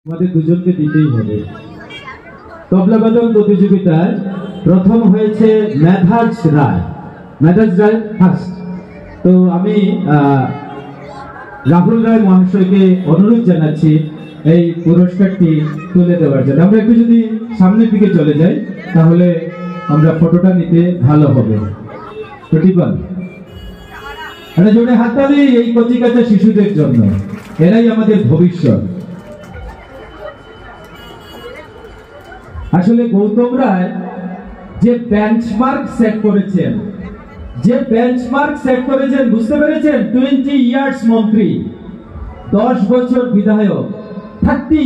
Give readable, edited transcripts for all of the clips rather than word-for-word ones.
আমাদের দুজনকে দিতেই হবে। তবলাবাদন প্রতিযোগিতায় প্রথম হয়েছে মেধাজ রায়। মেধাজ রায় ফার্স্ট। তো আমি রাহুল রায় মহাশয়কে অনুরোধ জানাচ্ছি এই পুরস্কারটি তুলে দেওয়ার জন্য। আমরা একটু যদি সামনের দিকে চলে যাই তাহলে আমরা ফটোটা নিতে ভালো হবে। প্রতিবার মানে জোরে হাততালি এই কচিকাঁচা শিশুদের জন্য, এরাই আমাদের ভবিষ্যৎ। আসলে গৌতম রায় যে বেঞ্চমার্ক সেট করেছেন, বুঝতে পেরেছেন? 20 ইয়ার্স মন্ত্রী, 10 বছর বিধায়ক, 30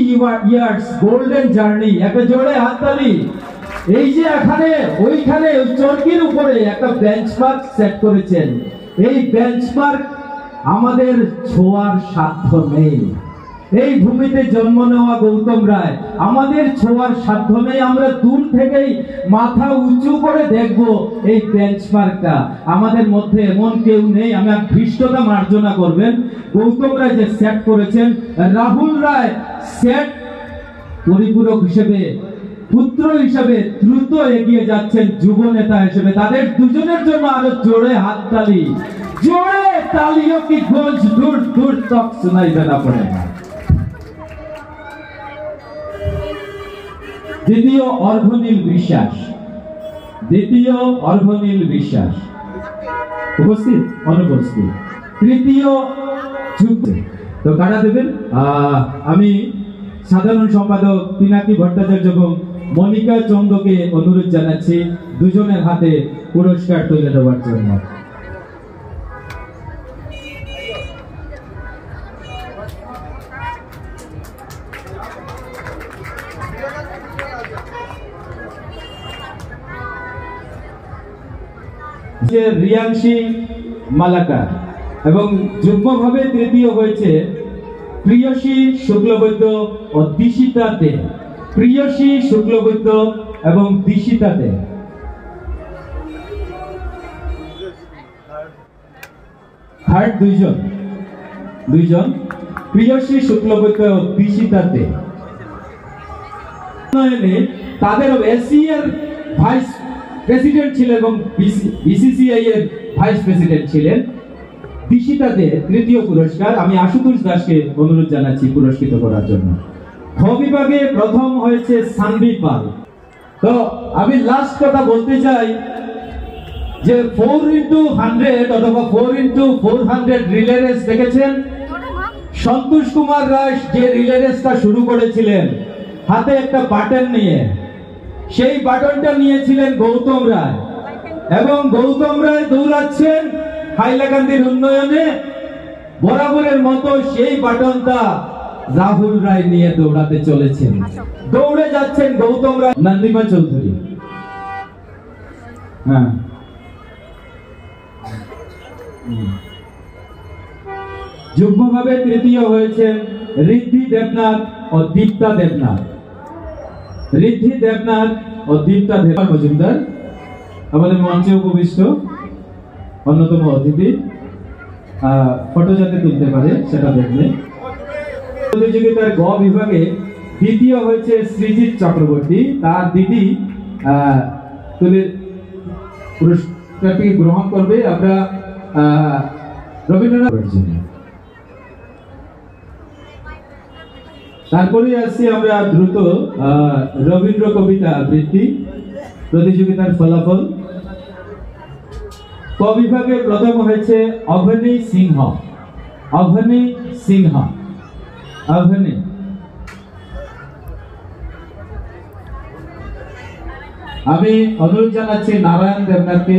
ইয়ার্স গোল্ডেন জার্নি। একটা জোরে হাততালি। এই যে এখানে ওইখানে চরকির উপরে একটা বেঞ্চমার্ক সেট করেছেন। এই বেঞ্চমার্ক আমাদের ছোঁয়ার সাধ্য নেই। এই ভূমিতে জন্ম নেওয়া গৌতম রায়, আমাদের ছোঁয়ার সাধ্য নেই। আমরা দূর থেকেই মাথা উঁচু করে দেখব এই বেঞ্চমার্কটা। আমাদের মধ্যে এমন কেউ নেই, আমি ধৃষ্টতা মার্জনা করবেন। গৌতম রায় যে সেট করেছেন, রাহুল রায় সেট পরিপূরক হিসেবে, পুত্র হিসেবে দ্রুত এগিয়ে যাচ্ছেন যুব নেতা হিসেবে। তাদের দুজনের জন্য আরো জোরে হাততালি, জোরে তালিও কি গঞ্জ দূর দূর তক শোনাই দেনা পড়ে না। দ্বিতীয় অর্ঘনীল বিশ্বাস, উপস্থিত অনুপস্থিত। তৃতীয় যুক্ত তো কারা দেবেন? আমি সাধারণ সম্পাদক পিনাকি ভট্টাচার্য এবং মনিকা চন্দকে অনুরোধ জানাচ্ছি দুজনের হাতে পুরস্কার তুলে দেওয়ার জন্য। রিয়াংশী মালাকার এবং যুগ্মভাবে তৃতীয় হয়েছে প্রিয়সী শুক্লবৈদ্য ও দিশিতা দে। প্রিয়সী শুক্লবৈদ্য এবং দিশিতা দে। থার্ড দুইজন প্রিয়সী শুক্লবৈদ্য ও দিশিতা দে। তাদের এসিআর ভাইস প্রেসিডেন্ট ছিলেন এবং বিসিসিআই এর ভাইস প্রেসিডেন্ট ছিলেন। দিশিতা দে তৃতীয় পুরস্কার। আমি আশুতোষ দাসকে অনুরোধ জানাচ্ছি পুরস্কৃত করার জন্য। খ বিভাগে প্রথম হয়েছে সানবি পাল। তো আমি লাস্ট কথা বলতে চাই যে 4x100 অথবা 4x400 রিলে রেস দেখেছেন? সন্তোষ কুমার রায় যে রিলে রেসটা শুরু করেছিলেন হাতে একটা বাটন নিয়ে, সেই বাটনটা নিয়েছিলেন গৌতম রায় এবং গৌতম রায় দৌড়াচ্ছেন হাইলাকান্দির উন্নয়নে। বরাবরের মতো সেই বাটনটা রাহুল রায় নিয়ে দৌড়াতে চলেছেন। দৌড়ে যাচ্ছেন গৌতম রায়। নন্দিমা চৌধুরী, হ্যাঁ, যুগ্মভাবে তৃতীয় হয়েছেন ঋদ্ধি দেবনাথ ও দীপ্তা দেবনাথ। ঋদ্ধি দেবনাথ ও দীপ্তা দেবনাথ মজুমদার আমাদের মঞ্চে উপবিষ্ট অন্যতম অতিথি। ফটো যাতে তুলতে পারে সেটা দেখলে। প্রতিযোগিতার গ বিভাগে দ্বিতীয় হয়েছে সৃজিত চক্রবর্তী। তার দিদি তুলে পুরস্কারটি গ্রহণ করবে। আমরা রবীন্দ্রনাথ। তারপরে আসছি আমরা দ্রুত রবীন্দ্র কবিতা আবৃত্তি প্রতিযোগিতার ফলাফল। ক বিভাগে প্রথম হয়েছে অভনী সিংহ। আমি অনুরোধ জানাচ্ছি নারায়ণ দেবনাথকে।